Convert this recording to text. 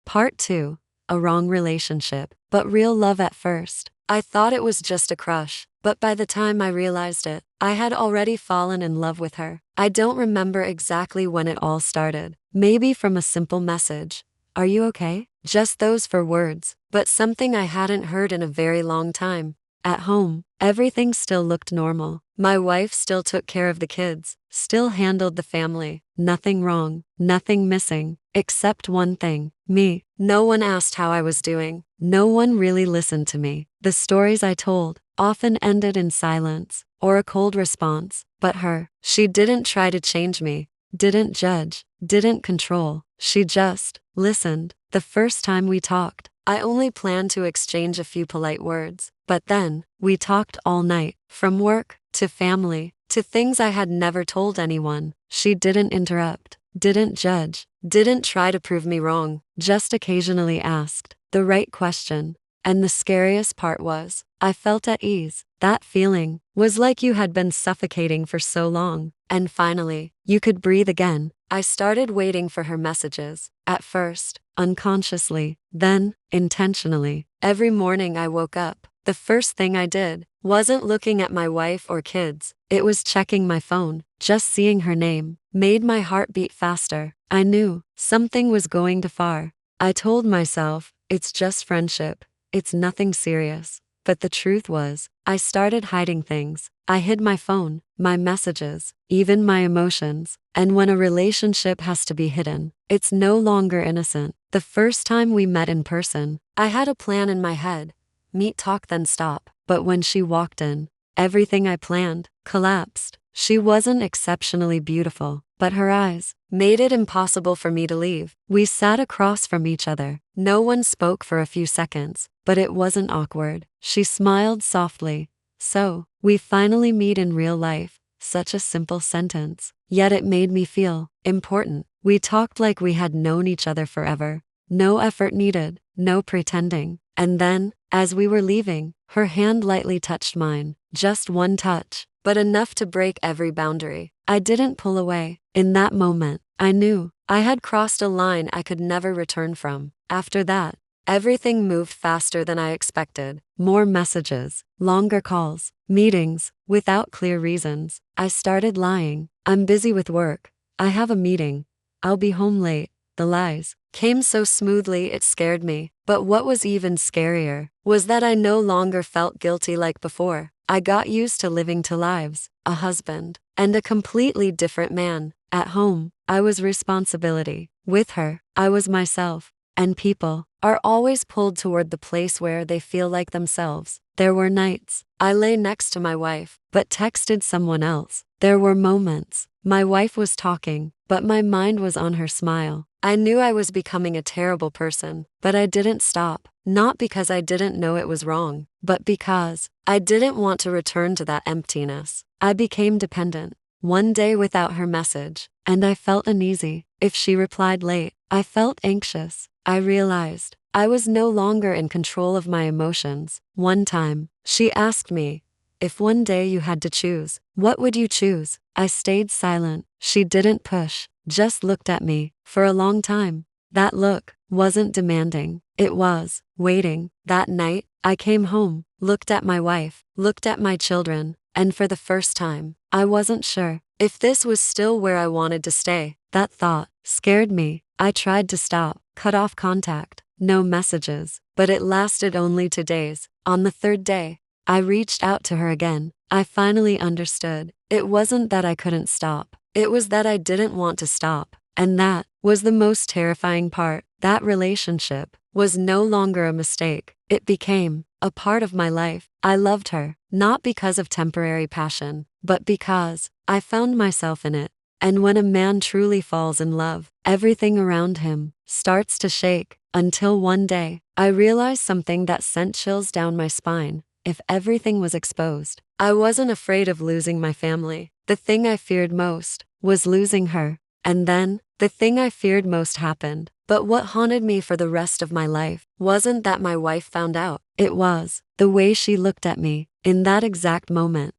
Part 2. A wrong relationship, but real love at first. I thought it was just a crush, but by the time I realized it, I had already fallen in love with her. I don't remember exactly when it all started. Maybe from a simple message. "Are you okay?" Just those 4 words, but something I hadn't heard in a very long time. At home, everything still looked normal. My wife still took care of the kids, still handled the family. Nothing wrong, nothing missing, except one thing: me. No one asked how I was doing. No one really listened to me. The stories I told often ended in silence or a cold response. But her, she didn't try to change me, didn't judge, didn't control. She just listened. The first time we talked, I only planned to exchange a few polite words. But then, we talked all night, from work, to family, to things I had never told anyone. She didn't interrupt, didn't judge, didn't try to prove me wrong, just occasionally asked the right question. And the scariest part was, I felt at ease. That feeling was like you had been suffocating for so long, and finally, you could breathe again. I started waiting for her messages, at first, unconsciously, then, intentionally. Every morning I woke up, the first thing I did wasn't looking at my wife or kids, it was checking my phone. Just seeing her name made my heart beat faster. I knew something was going too far. I told myself, it's just friendship, it's nothing serious. But the truth was, I started hiding things. I hid my phone, my messages, even my emotions. And when a relationship has to be hidden, it's no longer innocent. The first time we met in person, I had a plan in my head. Meet, talk, then stop. But when she walked in, everything I planned collapsed. She wasn't exceptionally beautiful, but her eyes made it impossible for me to leave. We sat across from each other. No one spoke for a few seconds, but it wasn't awkward. She smiled softly. "So, we finally meet in real life." Such a simple sentence, yet it made me feel important. We talked like we had known each other forever. No effort needed, no pretending. And then, as we were leaving, her hand lightly touched mine. Just one touch, but enough to break every boundary. I didn't pull away. In that moment, I knew I had crossed a line I could never return from. After that, everything moved faster than I expected. More messages, longer calls, meetings, without clear reasons. I started lying. "I'm busy with work. I have a meeting. I'll be home late." The lies came so smoothly it scared me. But what was even scarier was that I no longer felt guilty like before. I got used to living 2 lives, a husband, and a completely different man. At home, I was responsibility. With her, I was myself. And people are always pulled toward the place where they feel like themselves. There were nights I lay next to my wife, but texted someone else. There were moments my wife was talking, but my mind was on her smile. I knew I was becoming a terrible person, but I didn't stop. Not because I didn't know it was wrong, but because I didn't want to return to that emptiness. I became dependent. One day without her message, and I felt uneasy. If she replied late, I felt anxious. I realized I was no longer in control of my emotions. One time, she asked me, "If one day you had to choose, what would you choose?" I stayed silent. She didn't push, just looked at me. For a long time, that look wasn't demanding, it was waiting. That night, I came home, looked at my wife, looked at my children, and for the first time, I wasn't sure if this was still where I wanted to stay. That thought scared me. I tried to stop, cut off contact, no messages, but it lasted only 2 days. On the 3rd day, I reached out to her again. I finally understood. It wasn't that I couldn't stop, it was that I didn't want to stop. And that was the most terrifying part. That relationship was no longer a mistake. It became a part of my life. I loved her, not because of temporary passion, but because I found myself in it. And when a man truly falls in love, everything around him starts to shake. Until one day, I realized something that sent chills down my spine. If everything was exposed, I wasn't afraid of losing my family. The thing I feared most was losing her. And then, the thing I feared most happened. But what haunted me for the rest of my life wasn't that my wife found out. It was the way she looked at me. In that exact moment,